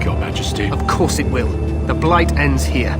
Your Majesty. Of course it will. The Blight ends here.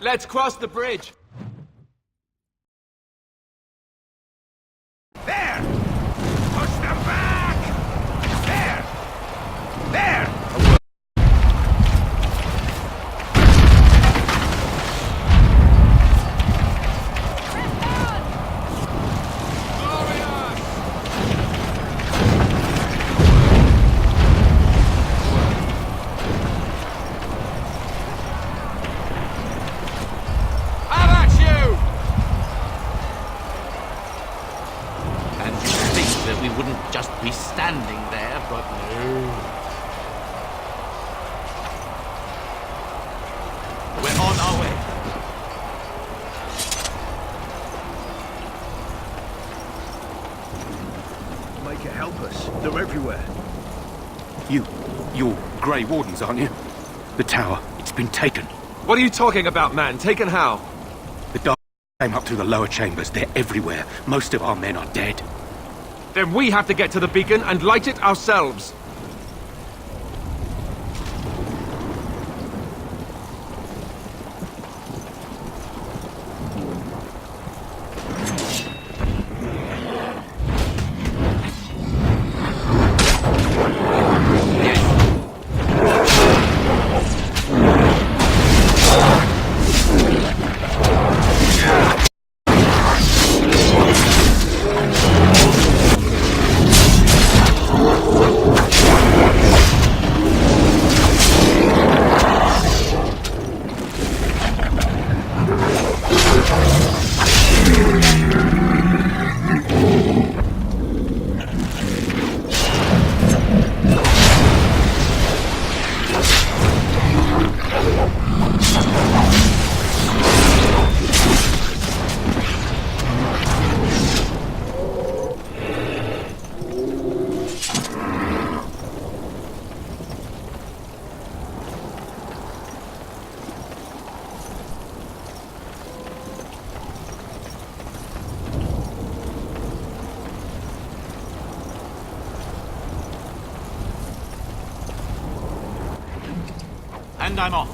Let's cross the bridge. There! Push them back! There! There! We wouldn't just be standing there, but no. We're on our way. Make it help us. They're everywhere. You're Grey Wardens, aren't you? The tower, it's been taken. What are you talking about, man? Taken how? The dark came up through the lower chambers. They're everywhere. Most of our men are dead. Then we have to get to the beacon and light it ourselves. And I'm off.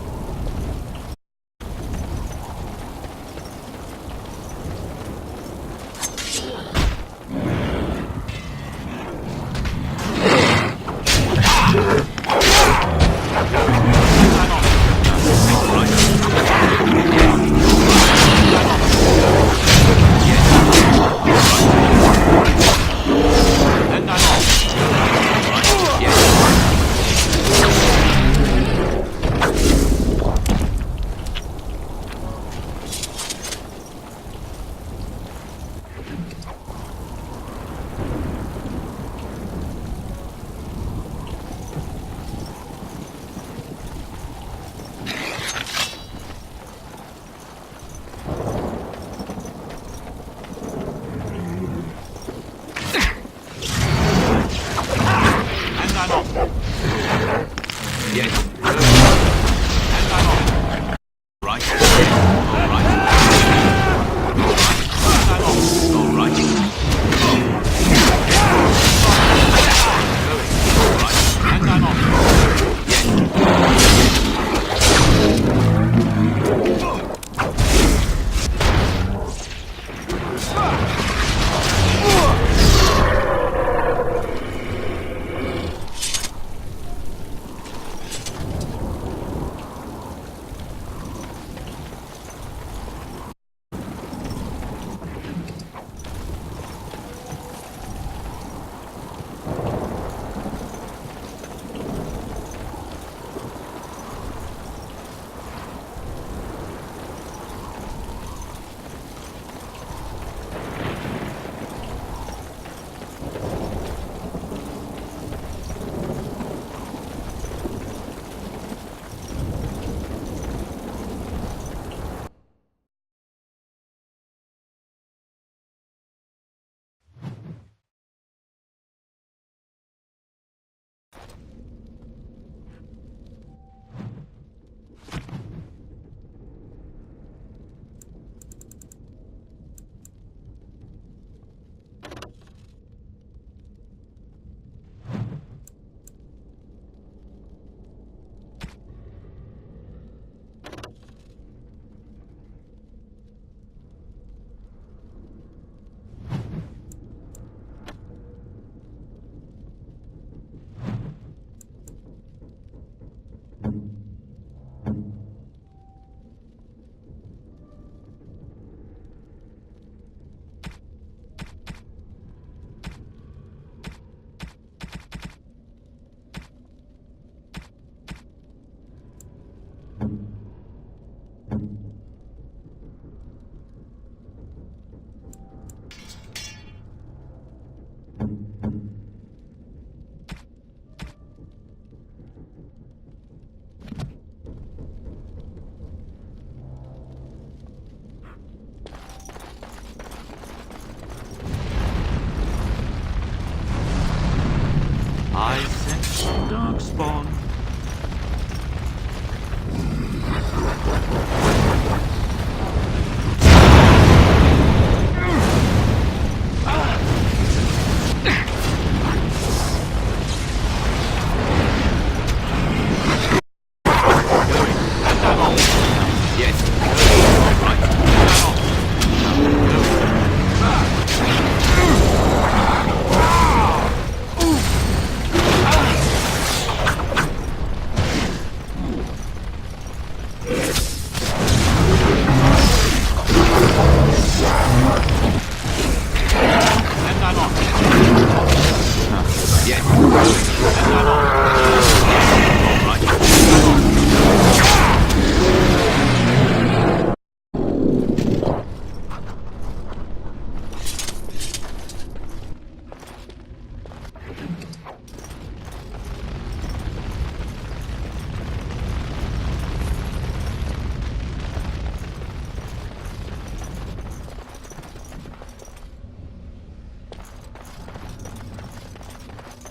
Right.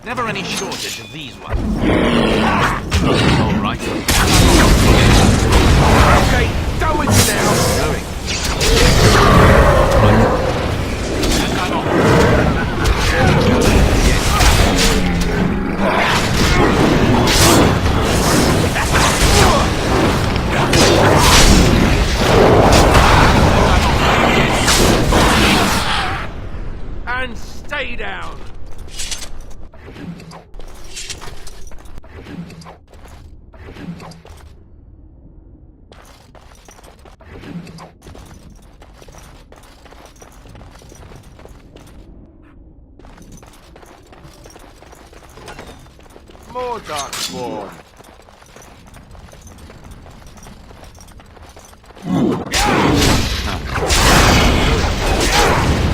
Never any shortage of these ones. All right. Okay, done with you now. Going. And I'm off. And stay down. More darkspawn.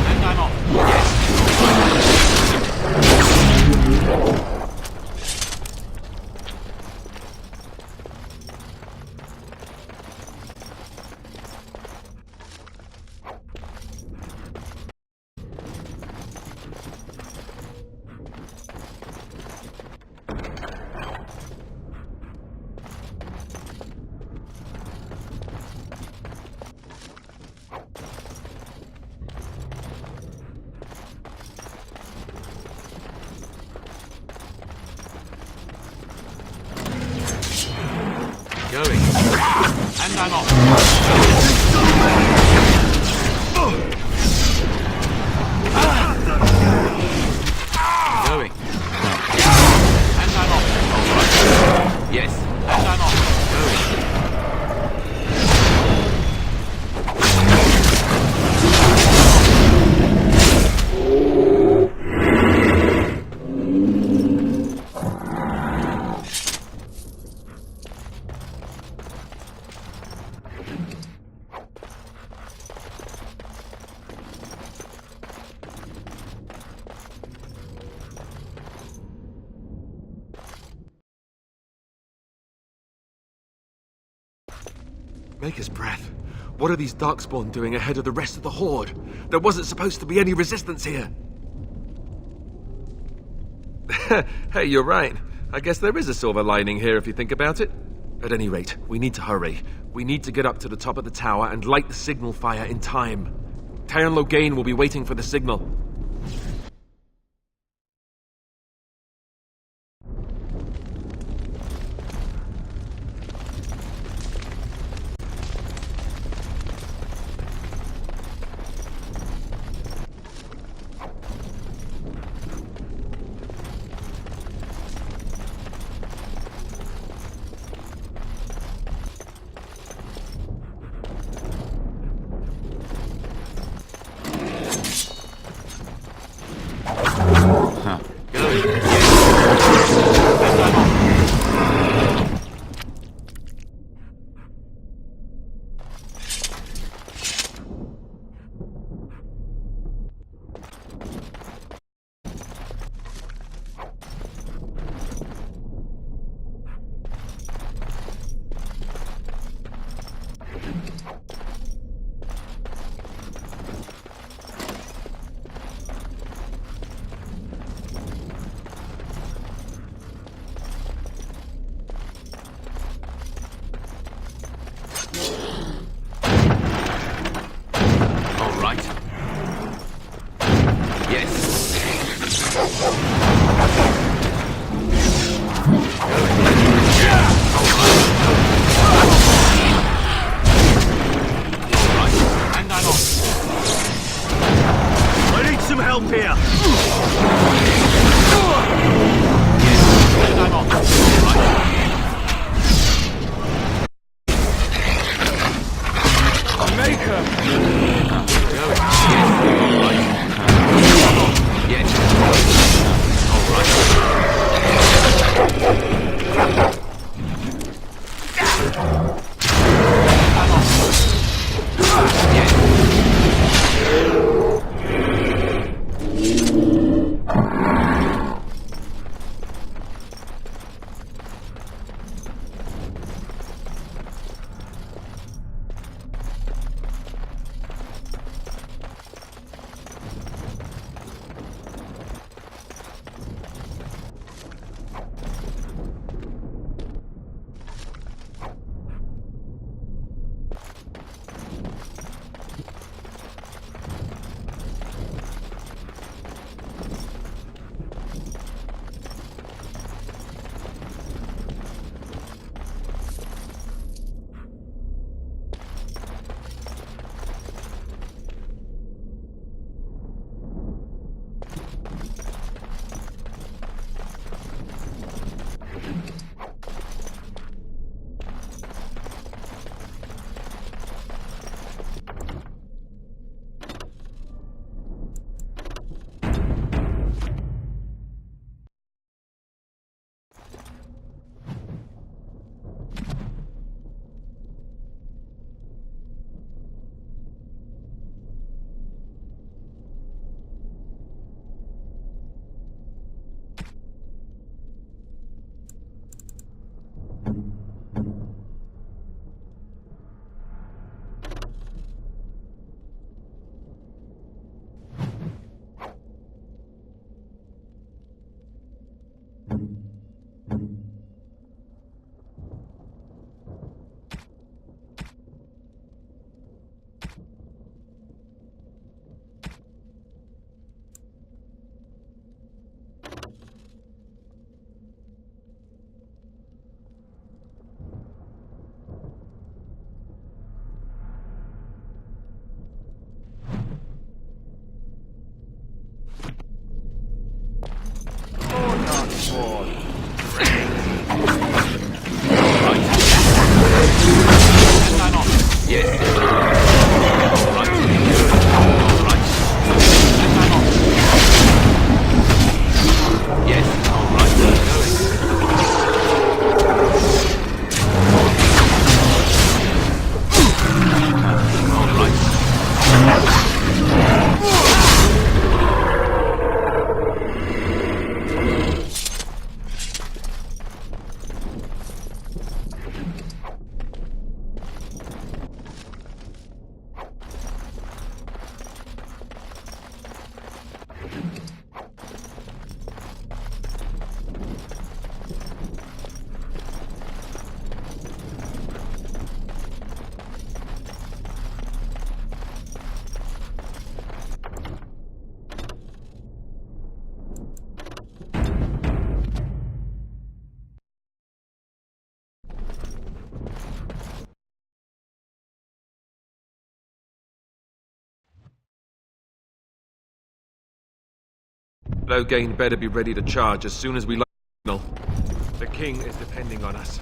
And I'm off. Going. And I'm off. Going. And I'm off. All right. Yes. And I'm off. Going. Maker's breath. What are these darkspawn doing ahead of the rest of the horde? There wasn't supposed to be any resistance here. Hey, you're right. I guess there is a silver lining here if you think about it. At any rate, we need to hurry. We need to get up to the top of the tower and light the signal fire in time. Taron Loghain will be waiting for the signal. Loghain better be ready to charge as soon as we light the signal. The king is depending on us.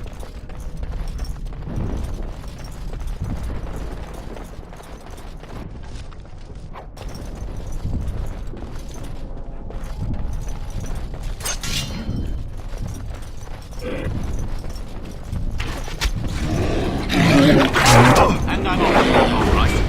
And I'm off. All right.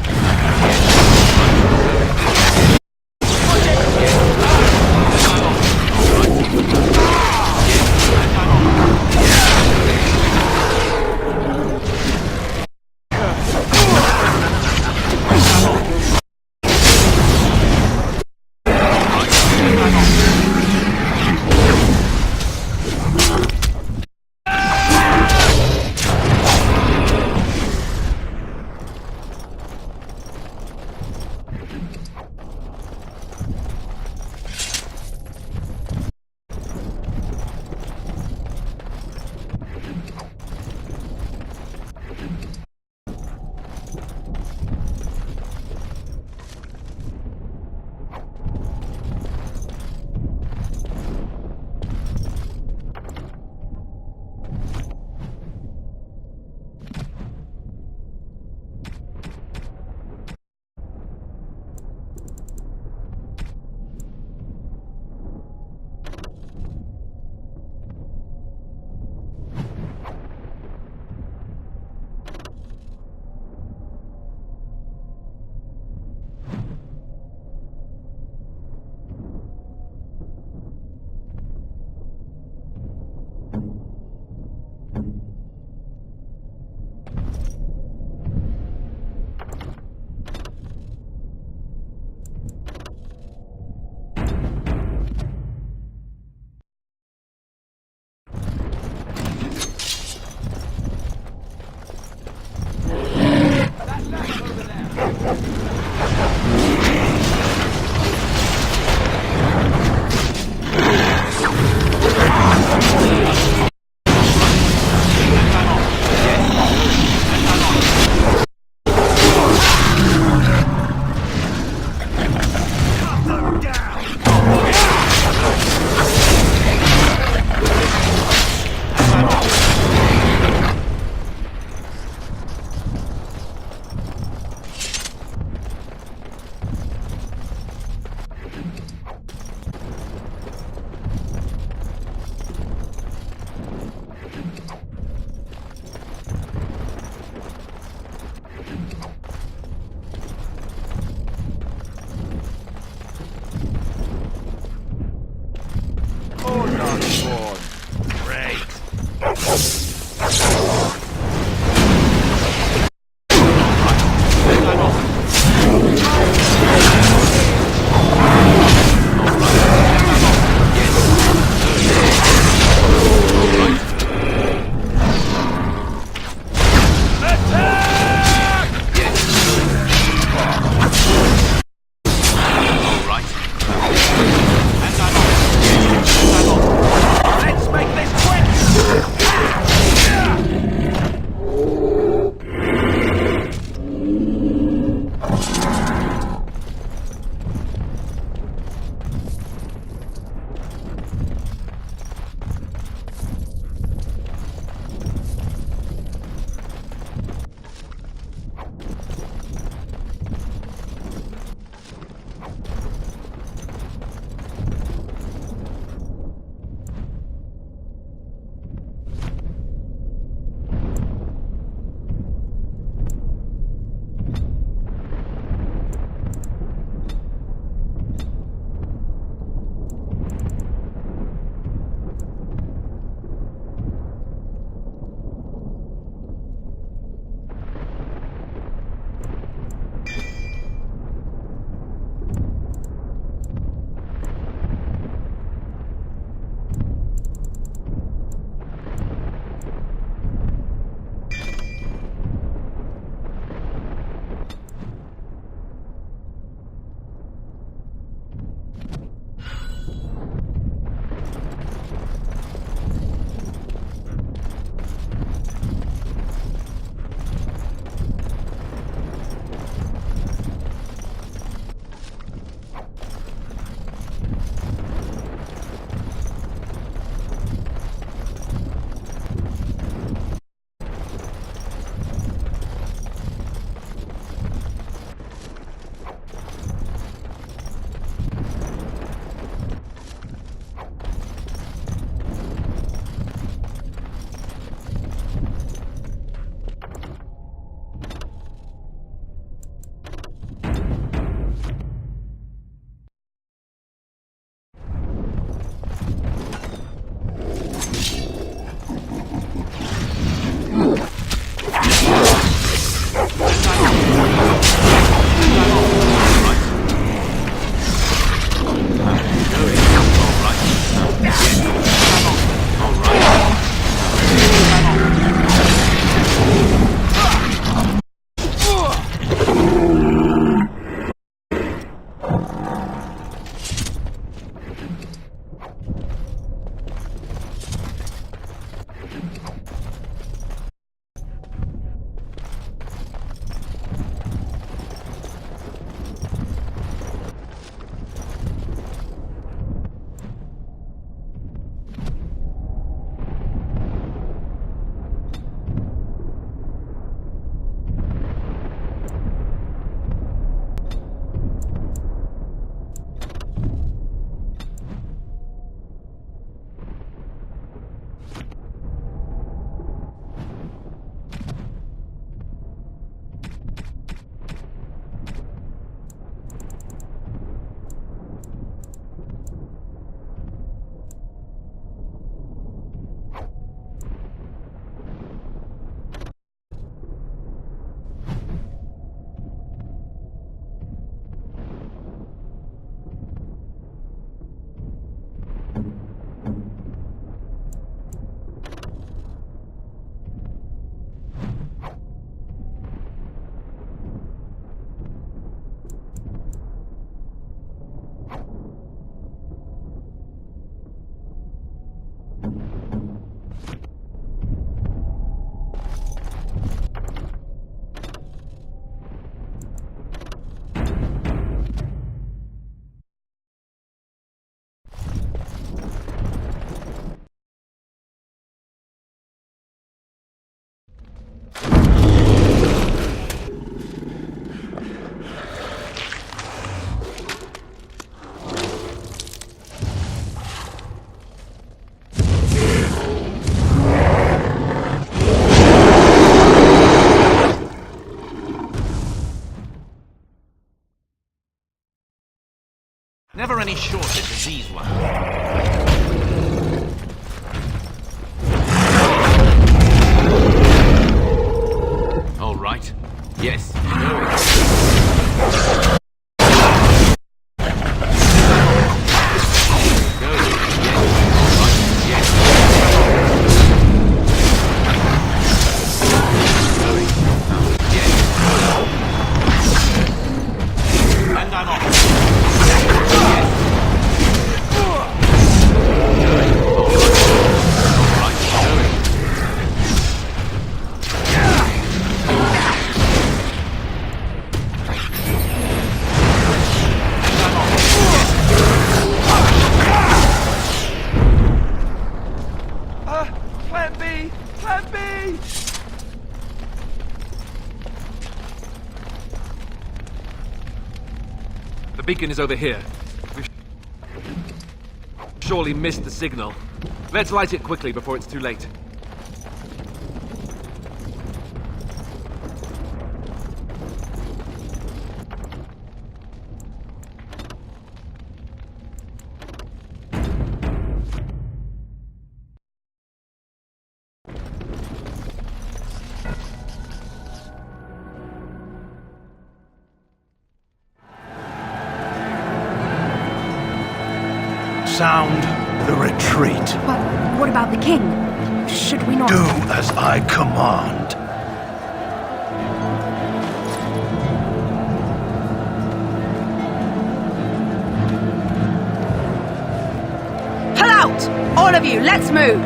Never any shortage of these ones. All right. Yes. Plan B! Plan B! The beacon is over here. We've surely missed the signal. Let's light it quickly before it's too late. Sound the retreat. But what about the king? Should we not... Do as I command. Pull out! All of you, let's move!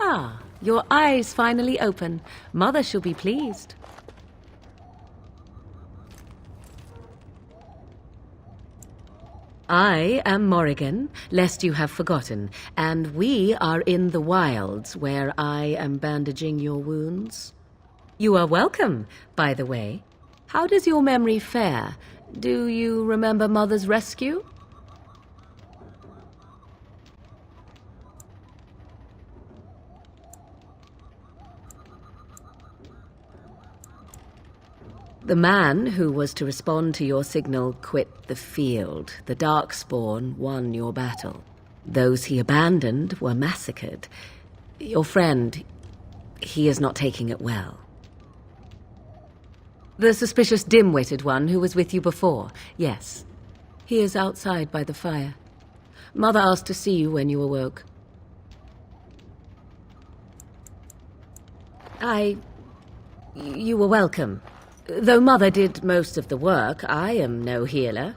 Ah, your eyes finally open. Mother shall be pleased. I am Morrigan, lest you have forgotten, and we are in the wilds where I am bandaging your wounds. You are welcome, by the way. How does your memory fare? Do you remember Mother's rescue? The man who was to respond to your signal quit the field. The Darkspawn won your battle. Those he abandoned were massacred. Your friend, he is not taking it well. The suspicious dim-witted one who was with you before, yes. He is outside by the fire. Mother asked to see you when you awoke. You were welcome. Though Mother did most of the work, I am no healer.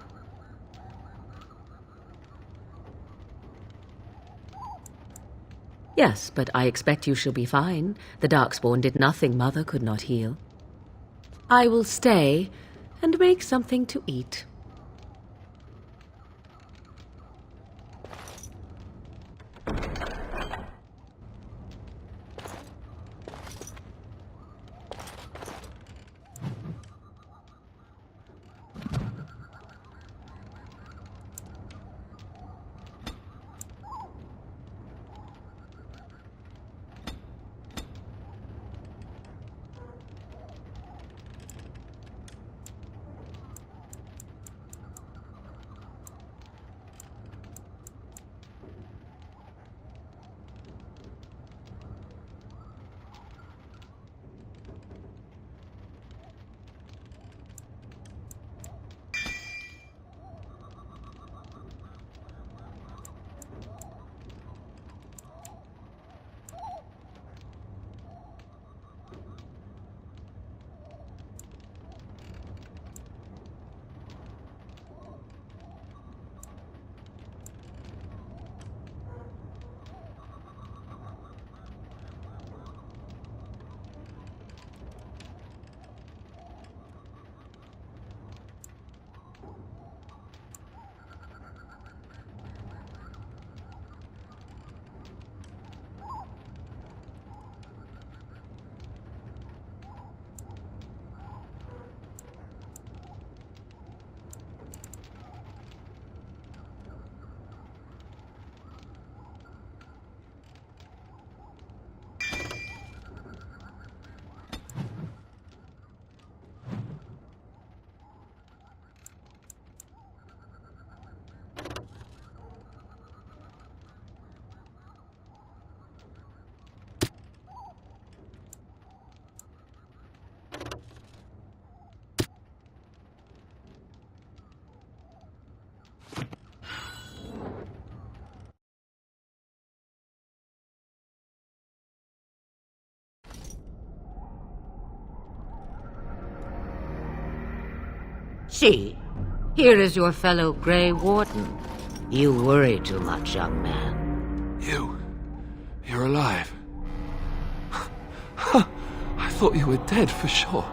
Yes, but I expect you shall be fine. The Darkspawn did nothing Mother could not heal. I will stay and make something to eat. See, here is your fellow Grey Warden. You worry too much, young man. You're alive. I thought you were dead for sure.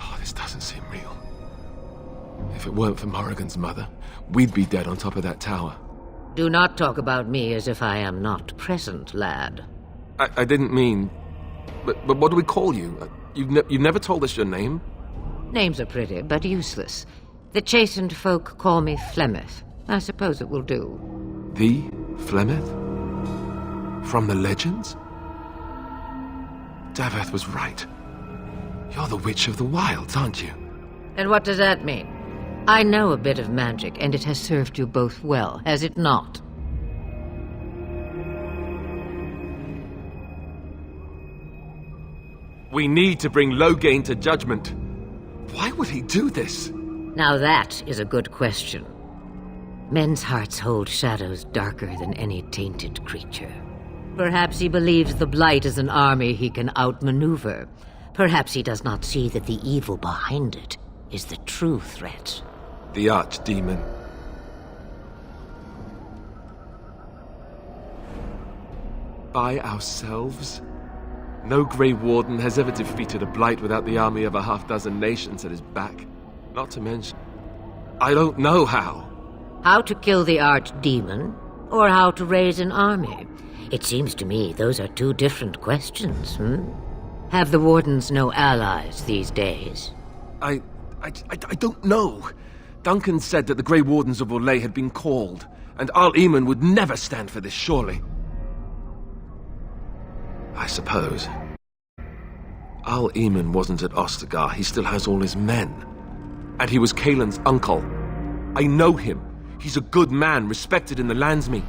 Oh, this doesn't seem real. If it weren't for Morrigan's mother, we'd be dead on top of that tower. Do not talk about me as if I am not present, lad. I didn't mean... But what do we call you? You've never told us your name? Names are pretty, but useless. The chastened folk call me Flemeth. I suppose it will do. The Flemeth? From the legends? Daveth was right. You're the Witch of the Wilds, aren't you? And what does that mean? I know a bit of magic, and it has served you both well, has it not? We need to bring Loghain to judgment. Why would he do this? Now that is a good question. Men's hearts hold shadows darker than any tainted creature. Perhaps he believes the Blight is an army he can outmaneuver. Perhaps he does not see that the evil behind it is the true threat. The Archdemon. By ourselves? No Grey Warden has ever defeated a Blight without the army of a half-dozen nations at his back. Not to mention... I don't know how. How to kill the Archdemon, or how to raise an army? It seems to me those are two different questions, Have the Wardens no allies these days? I don't know. Duncan said that the Grey Wardens of Orlais had been called, and Arl Eamon would never stand for this, surely. I suppose. Arl Eamon wasn't at Ostagar. He still has all his men. And he was Kaelin's uncle. I know him. He's a good man, respected in the Landsmeet.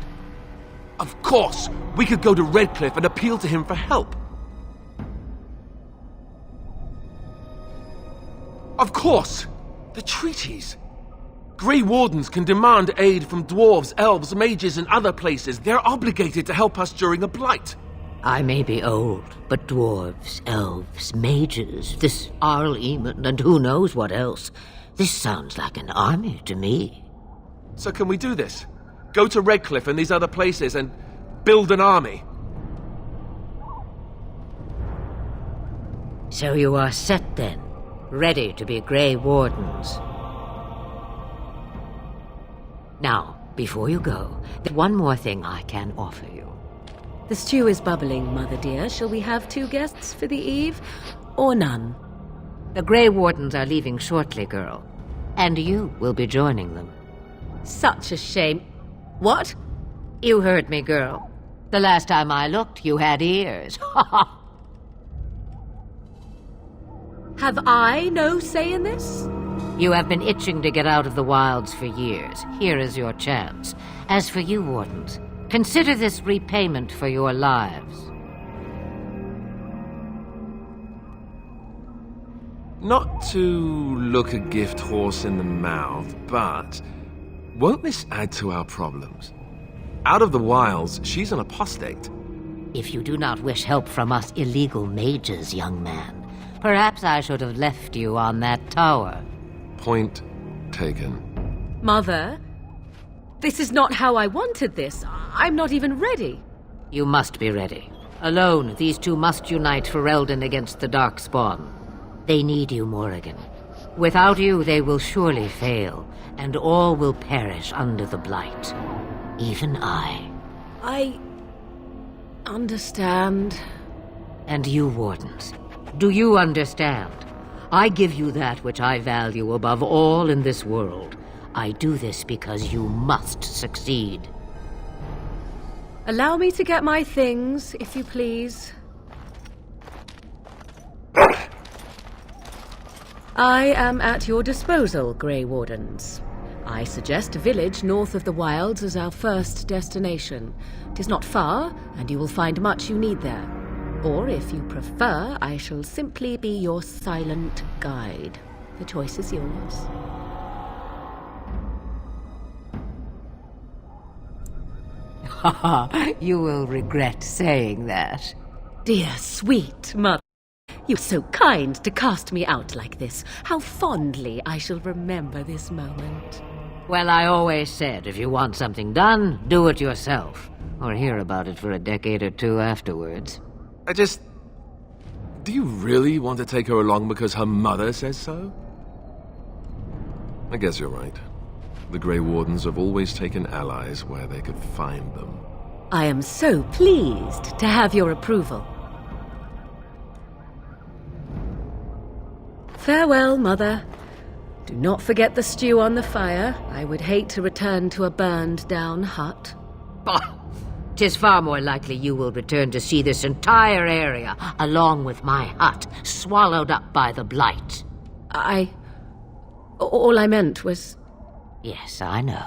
Of course! We could go to Redcliffe and appeal to him for help. Of course! The treaties! Grey Wardens can demand aid from dwarves, elves, mages, and other places. They're obligated to help us during a blight. I may be old, but dwarves, elves, mages, this Arl Eamon, and who knows what else. This sounds like an army to me. So can we do this? Go to Redcliffe and these other places and build an army? So you are set then, ready to be Grey Wardens. Now, before you go, there's one more thing I can offer you. The stew is bubbling, Mother dear. Shall we have 2 guests for the eve, or none? The Grey Wardens are leaving shortly, girl. And you will be joining them. Such a shame. What? You heard me, girl. The last time I looked, you had ears. Have I no say in this? You have been itching to get out of the wilds for years. Here is your chance. As for you, Wardens, consider this repayment for your lives. Not to look a gift horse in the mouth, but won't this add to our problems? Out of the wilds, she's an apostate. If you do not wish help from us illegal mages, young man, perhaps I should have left you on that tower. Point taken. Mother, this is not how I wanted this. I'm not even ready. You must be ready. Alone, these two must unite for Eldon against the Darkspawn. They need you, Morrigan. Without you, they will surely fail, and all will perish under the Blight. Even I. I understand. And you, Wardens, do you understand? I give you that which I value above all in this world. I do this because you must succeed. Allow me to get my things, if you please. I am at your disposal, Grey Wardens. I suggest a village north of the wilds as our first destination. 'Tis not far, and you will find much you need there. Or, if you prefer, I shall simply be your silent guide. The choice is yours. You will regret saying that. Dear, sweet mother. You're so kind to cast me out like this. How fondly I shall remember this moment. Well, I always said, if you want something done, do it yourself. Or hear about it for a decade or two afterwards. Do you really want to take her along because her mother says so? I guess you're right. The Grey Wardens have always taken allies where they could find them. I am so pleased to have your approval. Farewell, Mother. Do not forget the stew on the fire. I would hate to return to a burned-down hut. Bah! 'Tis far more likely you will return to see this entire area, along with my hut, swallowed up by the Blight. All I meant was... Yes, I know.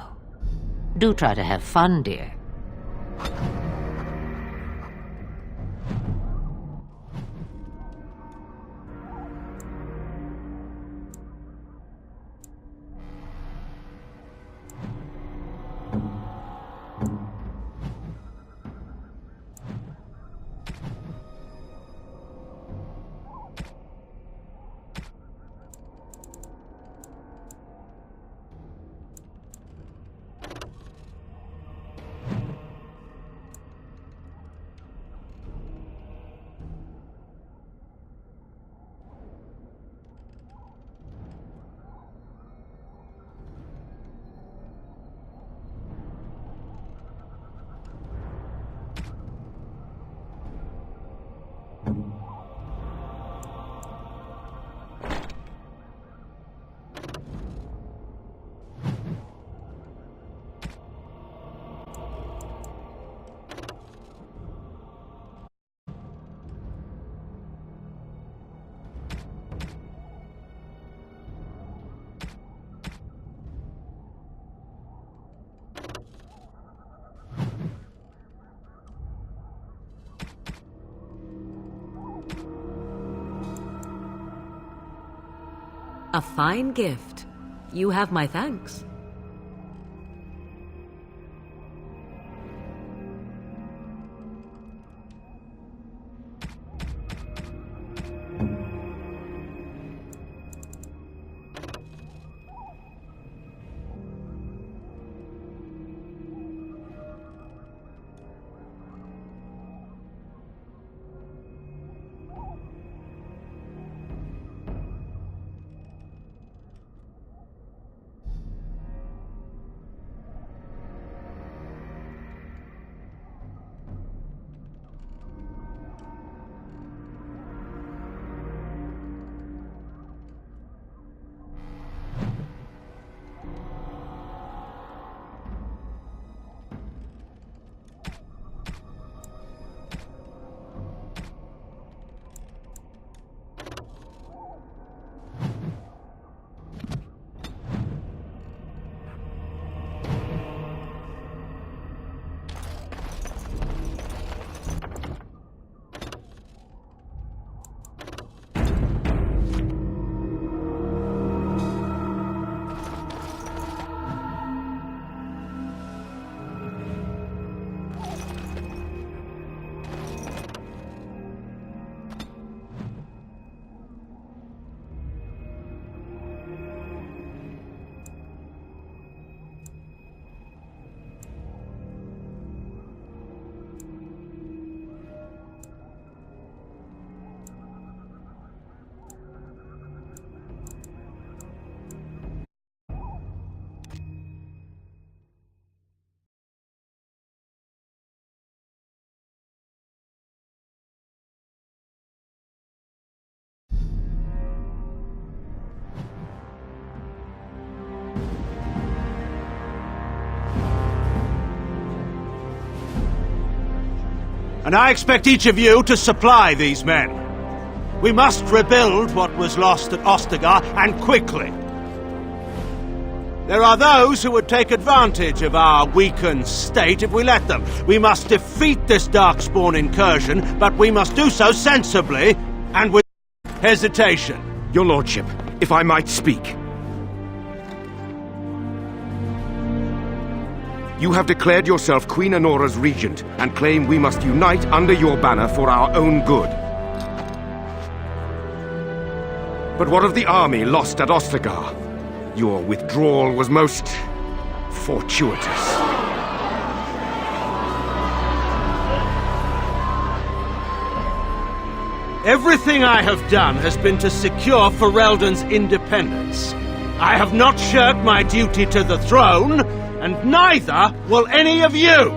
Do try to have fun, dear. A fine gift. You have my thanks. And I expect each of you to supply these men. We must rebuild what was lost at Ostagar, and quickly. There are those who would take advantage of our weakened state if we let them. We must defeat this Darkspawn incursion, but we must do so sensibly and with hesitation. Your lordship, if I might speak. You have declared yourself Queen Anora's regent, and claim we must unite under your banner for our own good. But what of the army lost at Ostagar? Your withdrawal was most fortuitous. Everything I have done has been to secure Ferelden's independence. I have not shirked my duty to the throne, and neither will any of you!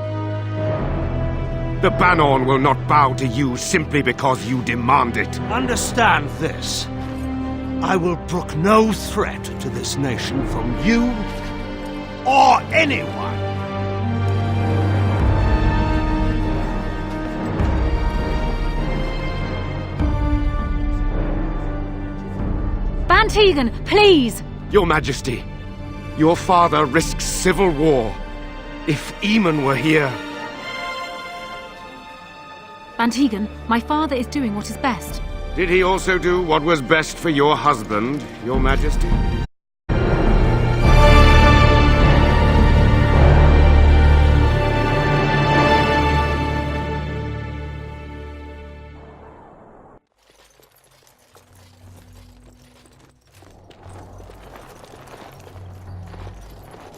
The Bannorn will not bow to you simply because you demand it. Understand this. I will brook no threat to this nation from you or anyone. Bann Teagan, please! Your Majesty, your father risks civil war. If Eamon were here... Bann Teagan, my father is doing what is best. Did he also do what was best for your husband, Your Majesty?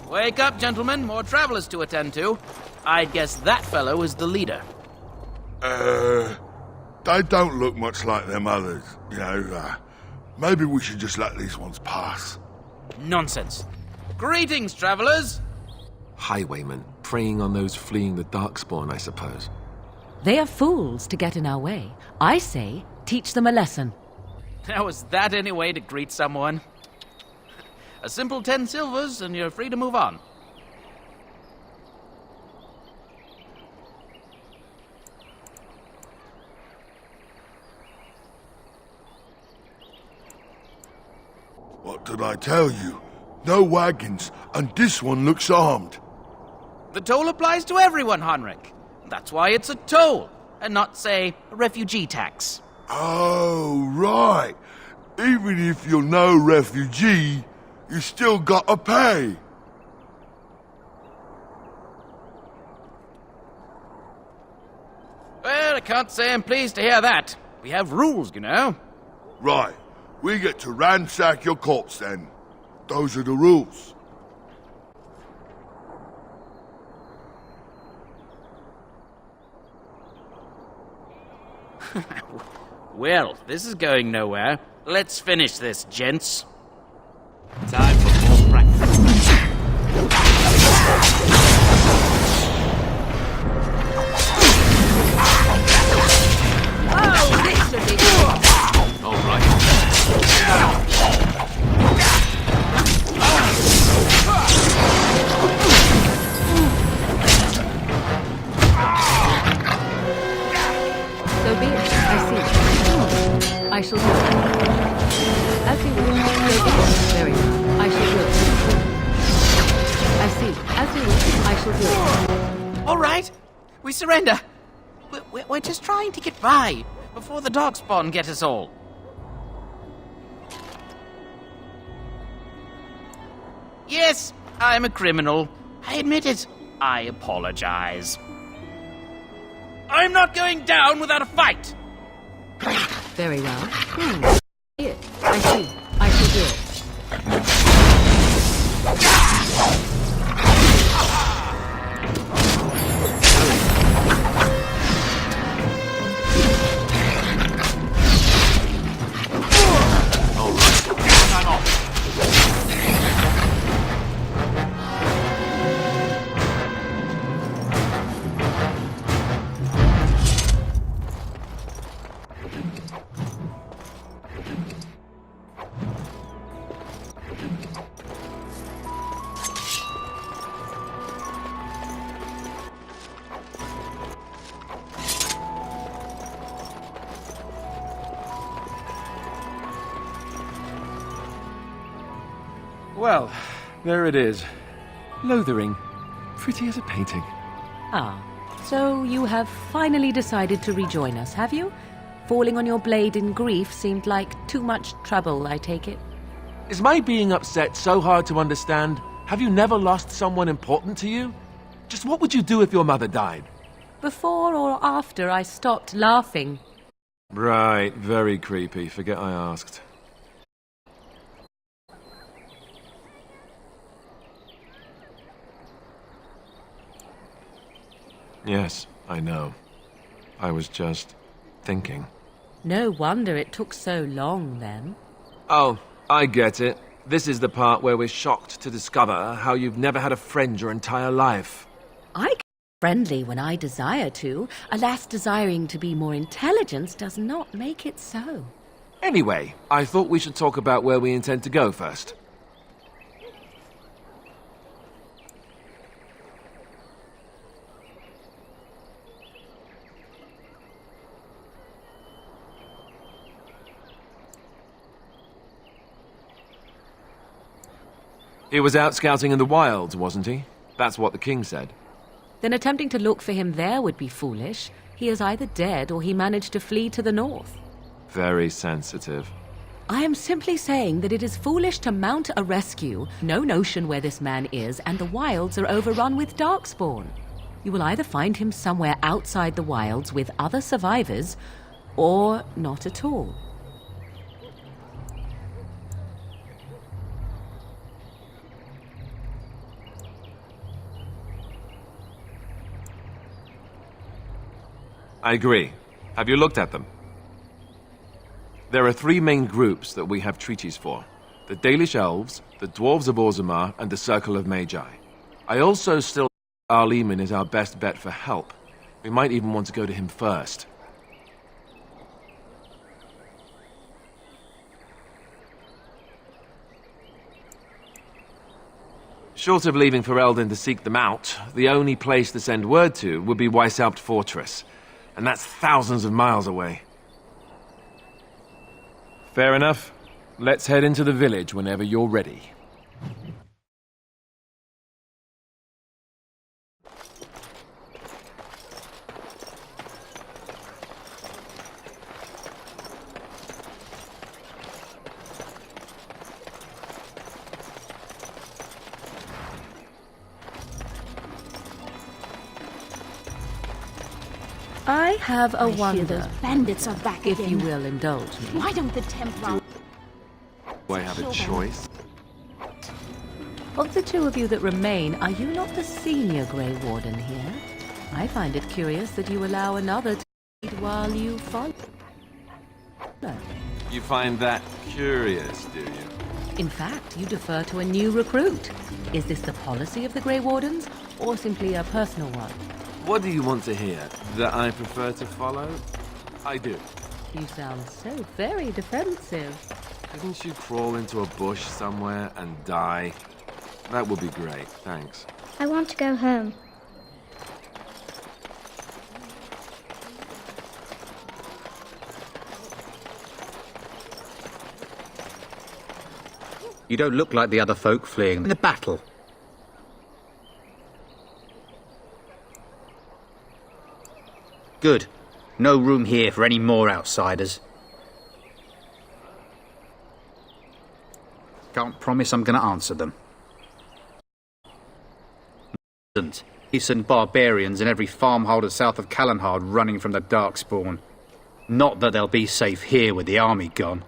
Wake up, gentlemen. More travelers to attend to. I guess that fellow is the leader. They don't look much like them others, you know. Maybe we should just let these ones pass. Nonsense. Greetings, travelers. Highwaymen, preying on those fleeing the Darkspawn, I suppose. They are fools to get in our way. I say, teach them a lesson. Now, is that any way to greet someone? A simple 10 silvers, and you're free to move on. What did I tell you? No wagons, and this one looks armed. The toll applies to everyone, Henrik. That's why it's a toll, and not, say, a refugee tax. Oh, right. Even if you're no refugee, you still gotta pay. Well, I can't say I'm pleased to hear that. We have rules, you know. Right. We get to ransack your corpse then. Those are the rules. Well, this is going nowhere. Let's finish this, gents. Time for more practice. Oh, this should be good. All right. So be it. I see. I shall do it. As you wish. So be it. Very well. I shall do it. I see. As you wish. I shall do it. All right. We surrender. We're just trying to get by before the Darkspawn get us all. Yes, I'm a criminal. I admit it. I apologize. I'm not going down without a fight. Very well. It. I see. I shall do it. All right. I'm off. Well, there it is. Lothering. Pretty as a painting. Ah, so you have finally decided to rejoin us, have you? Falling on your blade in grief seemed like too much trouble, I take it. Is my being upset so hard to understand? Have you never lost someone important to you? Just what would you do if your mother died? Before or after I stopped laughing? Right, very creepy. Forget I asked. Yes, I know. I was just thinking. No wonder it took so long, then. Oh, I get it. This is the part where we're shocked to discover how you've never had a friend your entire life. I can be friendly when I desire to. Alas, desiring to be more intelligent does not make it so. Anyway, I thought we should talk about where we intend to go first. He was out scouting in the wilds, wasn't he? That's what the king said. Then attempting to look for him there would be foolish. He is either dead or he managed to flee to the north. Very sensitive. I am simply saying that it is foolish to mount a rescue, no notion where this man is, and the wilds are overrun with Darkspawn. You will either find him somewhere outside the wilds with other survivors, or not at all. I agree. Have you looked at them? There are three main groups that we have treaties for. The Dalish Elves, the Dwarves of Orzammar, and the Circle of Magi. I also still think Arleman is our best bet for help. We might even want to go to him first. Short of leaving Ferelden to seek them out, the only place to send word to would be Weishaupt Fortress. And that's thousands of miles away. Fair enough. Let's head into the village whenever you're ready. I have a I hear wonder, those bandits are back if again. you will indulge me. Why don't the Templars... Do I have a choice? Of the two of you that remain, are you not the senior Grey Warden here? I find it curious that you allow another to lead while you follow. You find that curious, do you? In fact, you defer to a new recruit. Is this the policy of the Grey Wardens, or simply a personal one? What do you want to hear? That I prefer to follow? I do. You sound so very defensive. Couldn't you crawl into a bush somewhere and die? That would be great, thanks. I want to go home. You don't look like the other folk fleeing the battle. Good. No room here for any more outsiders. Can't promise I'm going to answer them. Decent barbarians in every farmholder south of Callanhard running from the Darkspawn. Not that they'll be safe here with the army gone.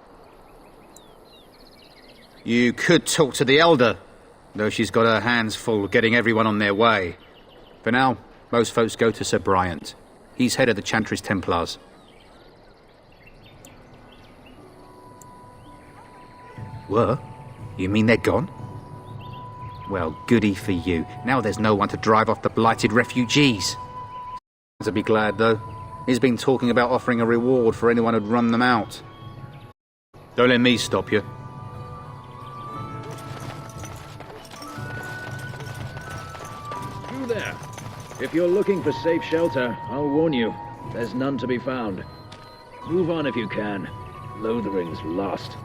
You could talk to the Elder, though she's got her hands full getting everyone on their way. For now, most folks go to Sir Bryant. He's head of the Chantry's Templars. Were? You mean they're gone? Well, goody for you. Now there's no one to drive off the blighted refugees. To be glad, though. He's been talking about offering a reward for anyone who'd run them out. Don't let me stop you. You there. If you're looking for safe shelter, I'll warn you, there's none to be found. Move on if you can. Lothering's lost.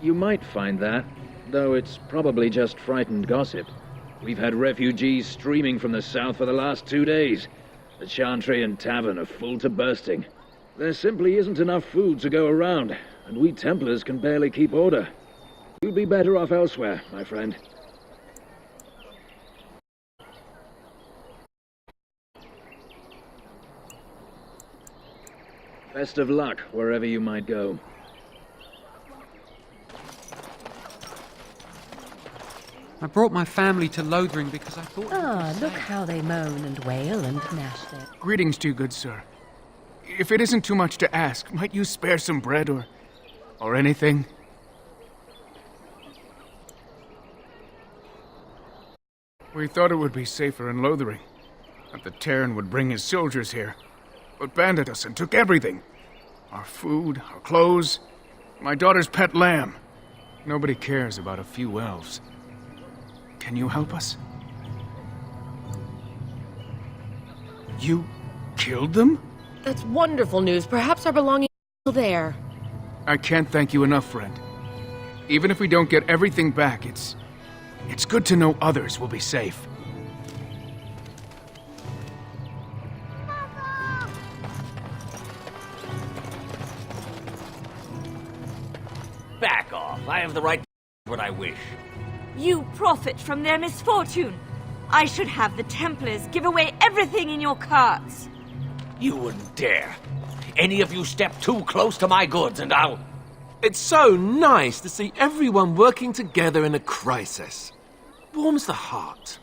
You might find that, though it's probably just frightened gossip. We've had refugees streaming from the south for the last 2 days. The Chantry and Tavern are full to bursting. There simply isn't enough food to go around, and we Templars can barely keep order. You'd be better off elsewhere, my friend. Best of luck wherever you might go. I brought my family to Lothering because I thought... Look how they moan and wail and gnash their... Greetings to you, good sir. If it isn't too much to ask, might you spare some bread or anything? We thought it would be safer in Lothering, that the Terran would bring his soldiers here, but bandit us and took everything. Our food, our clothes, my daughter's pet lamb. Nobody cares about a few elves. Can you help us? You killed them? That's wonderful news. Perhaps our belongings are still there. I can't thank you enough, friend. Even if we don't get everything back, it's good to know others will be safe. Back off. I have the right to do what I wish. You profit from their misfortune. I should have the Templars give away everything in your carts. You wouldn't dare. Any of you step too close to my goods and I'll... It's so nice to see everyone working together in a crisis. Warms the heart.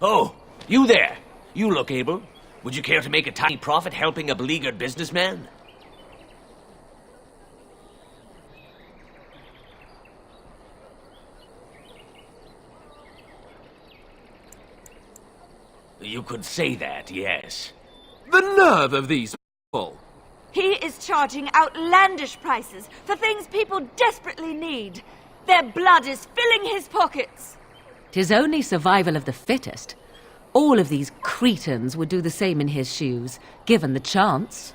Oh, you there. You look able. Would you care to make a tiny profit helping a beleaguered businessman? You could say that, yes. The nerve of these people! He is charging outlandish prices for things people desperately need. Their blood is filling his pockets. 'Tis only survival of the fittest. All of these cretins would do the same in his shoes, given the chance.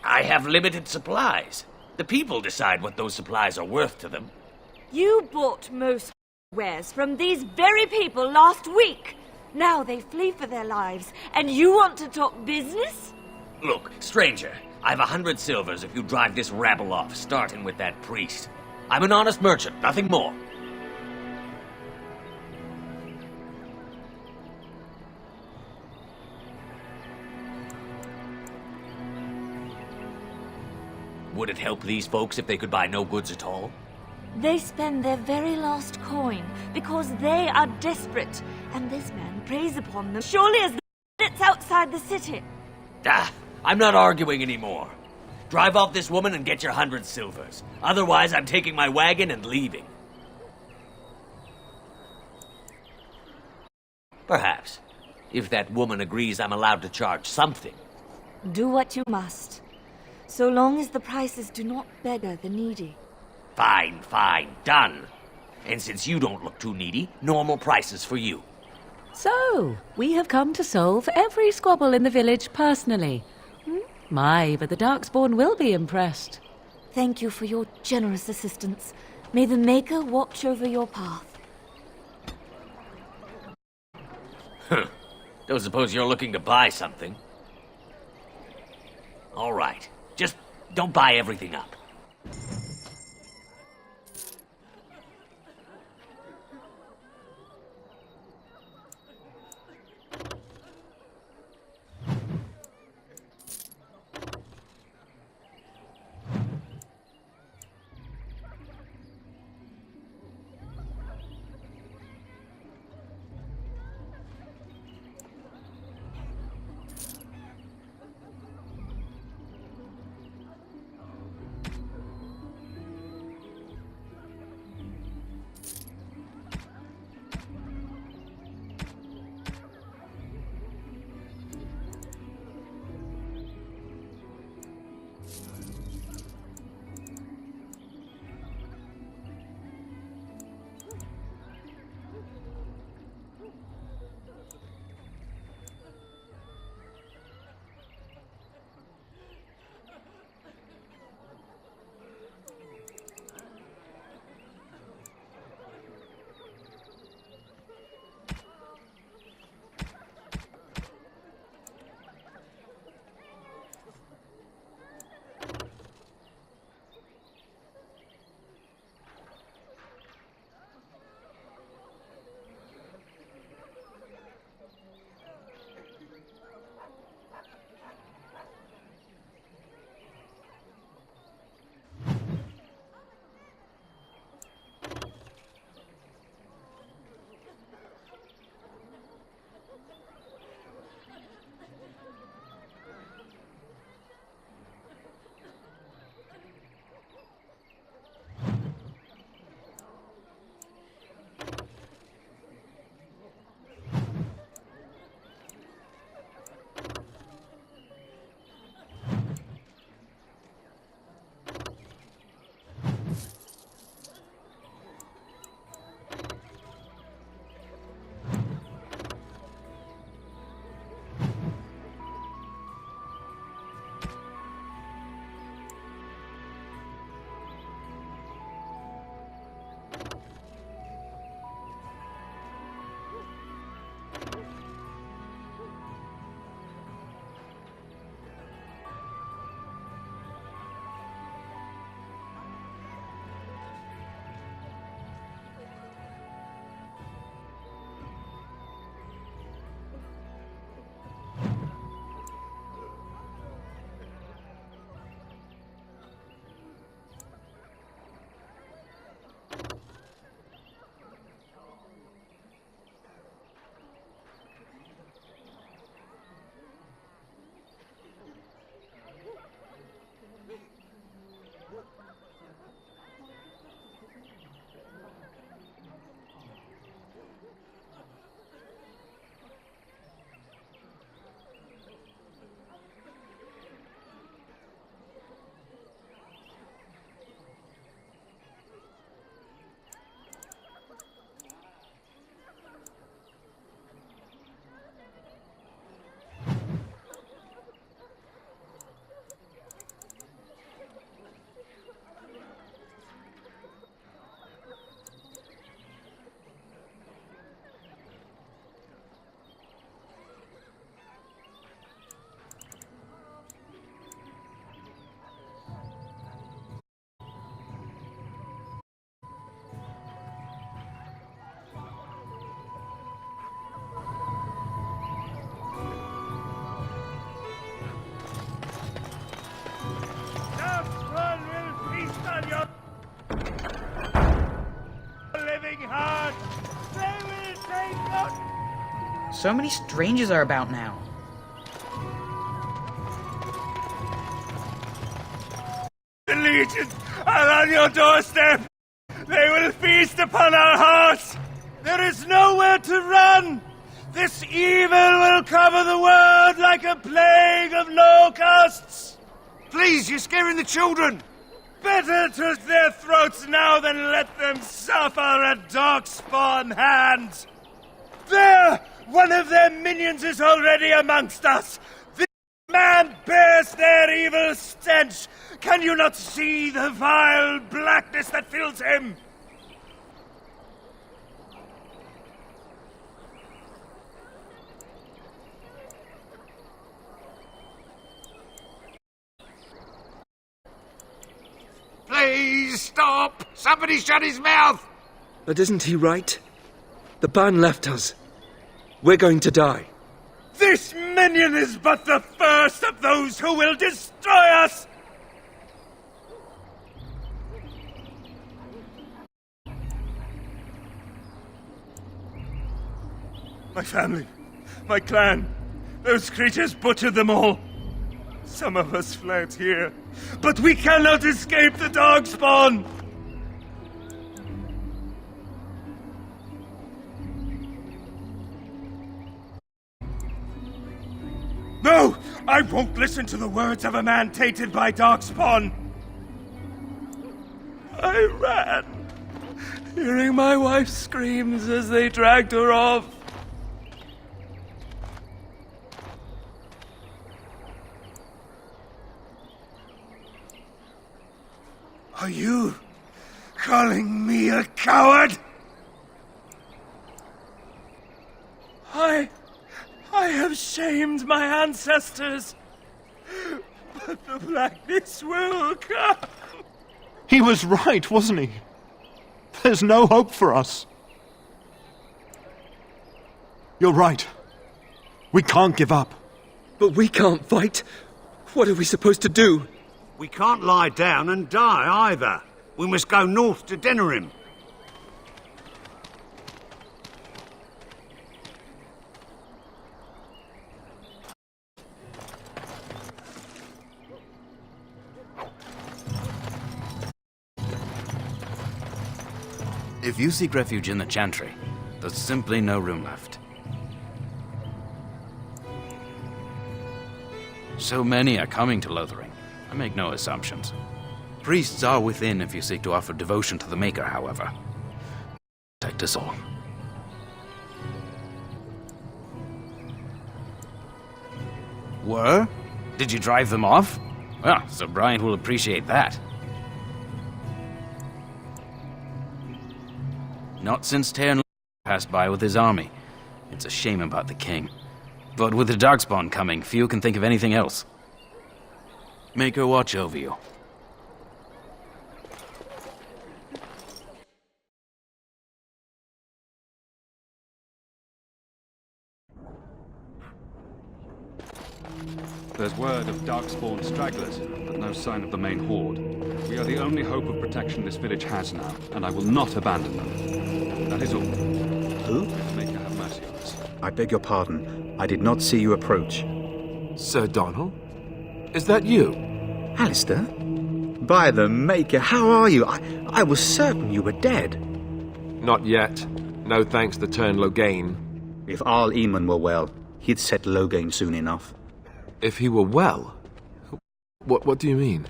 I have limited supplies. The people decide what those supplies are worth to them. You bought most wares from these very people last week. Now they flee for their lives, and you want to talk business? Look, stranger, I've 100 silvers if you drive this rabble off, starting with that priest. I'm an honest merchant, nothing more. Would it help these folks if they could buy no goods at all? They spend their very last coin because they are desperate, and this man preys upon them surely as the bandits outside the city. Ah, I'm not arguing anymore. Drive off this woman and get your 100 silvers. Otherwise, I'm taking my wagon and leaving. Perhaps. If that woman agrees I'm allowed to charge something. Do what you must, so long as the prices do not beggar the needy. Fine, fine, done. And since you don't look too needy, normal prices for you. So, we have come to solve every squabble in the village personally. My, but the Darkspawn will be impressed. Thank you for your generous assistance. May the Maker watch over your path. Don't suppose you're looking to buy something? All right. Just don't buy everything up. So many strangers are about now. The legions are on your doorstep! They will feast upon our hearts! There is nowhere to run! This evil will cover the world like a plague of locusts! Please, you're scaring the children! Better to their throats now than let them suffer at Darkspawn hands! There! One of their minions is already amongst us! This man bears their evil stench! Can you not see the vile blackness that fills him? Please stop! Somebody shut his mouth! But isn't he right? The ban left us. We're going to die. This minion is but the first of those who will destroy us! My family, my clan, those creatures butchered them all. Some of us fled here, but we cannot escape the Darkspawn! No! I won't listen to the words of a man tainted by Darkspawn! I ran, hearing my wife's screams as they dragged her off. Are you calling me a coward? I have shamed my ancestors, but the blackness will come. He was right, wasn't he? There's no hope for us. You're right. We can't give up. But we can't fight. What are we supposed to do? We can't lie down and die either. We must go north to Denerim. If you seek refuge in the Chantry, there's simply no room left. So many are coming to Lothering. I make no assumptions. Priests are within if you seek to offer devotion to the Maker, however. Protect us all. Were? Did you drive them off? Well, Sir Brian will appreciate that. Not since Tairn passed by with his army. It's a shame about the king. But with the Darkspawn coming, few can think of anything else. Make her watch over you. There's word of Darkspawn stragglers, but no sign of the main horde. We are the only hope of protection this village has now, and I will not abandon them. That is all. Who? May you have mercy on us. I beg your pardon. I did not see you approach. Sir Donald? Is that you? Alistair? By the Maker, how are you? I was certain you were dead. Not yet. No thanks to Tairn Loghain. If Arl Eamon were well, he'd set Loghain soon enough. If he were well? What do you mean?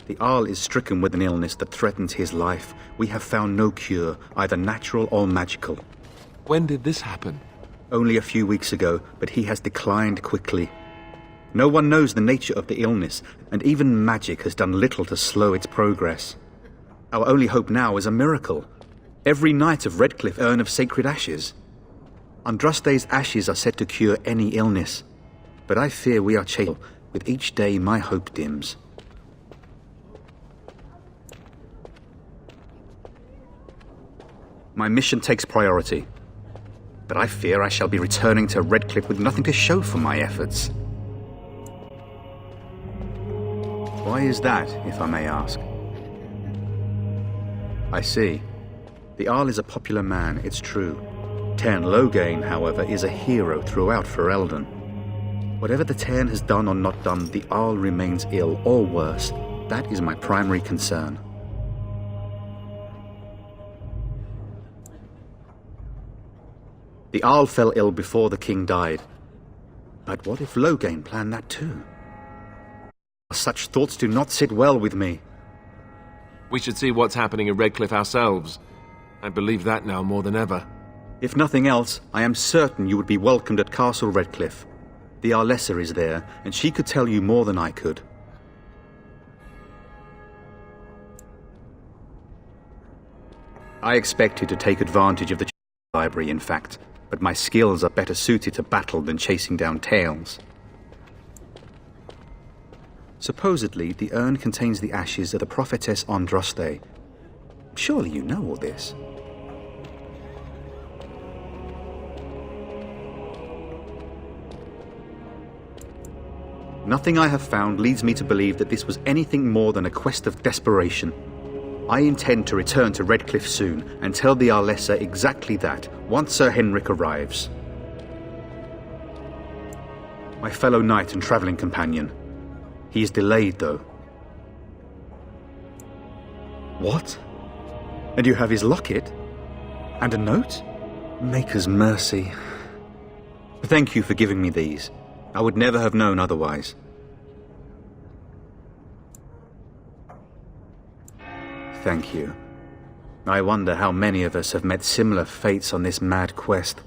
The Arl is stricken with an illness that threatens his life. We have found no cure, either natural or magical. When did this happen? Only a few weeks ago, but he has declined quickly. No one knows the nature of the illness, and even magic has done little to slow its progress. Our only hope now is a miracle. Every night of Redcliffe urn of sacred ashes. Andraste's ashes are said to cure any illness, but I fear we are chased. With each day my hope dims. My mission takes priority, but I fear I shall be returning to Redcliffe with nothing to show for my efforts. Why is that, if I may ask? I see. The Arl is a popular man, it's true. Tairn Loghain, however, is a hero throughout Ferelden. Whatever the Tairn has done or not done, the Arl remains ill, or worse. That is my primary concern. The Arl fell ill before the king died. But what if Loghain planned that too? Such thoughts do not sit well with me. We should see what's happening in Redcliffe ourselves. I believe that now more than ever. If nothing else, I am certain you would be welcomed at Castle Redcliffe. The Arlessa is there, and she could tell you more than I could. I expected to take advantage of the library, in fact, but my skills are better suited to battle than chasing down tales. Supposedly, the urn contains the ashes of the prophetess Andraste. Surely you know all this. Nothing I have found leads me to believe that this was anything more than a quest of desperation. I intend to return to Redcliffe soon and tell the Arlessa exactly that, once Sir Henrik arrives. My fellow knight and travelling companion. He is delayed, though. What? And you have his locket? And a note? Maker's mercy. Thank you for giving me these. I would never have known otherwise. Thank you. I wonder how many of us have met similar fates on this mad quest.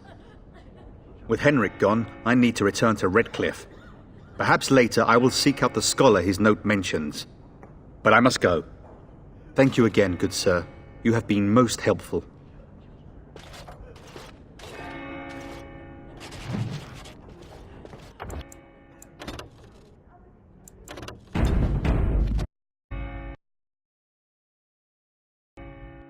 With Henrik gone, I need to return to Redcliffe. Perhaps later I will seek out the scholar his note mentions. But I must go. Thank you again, good sir. You have been most helpful.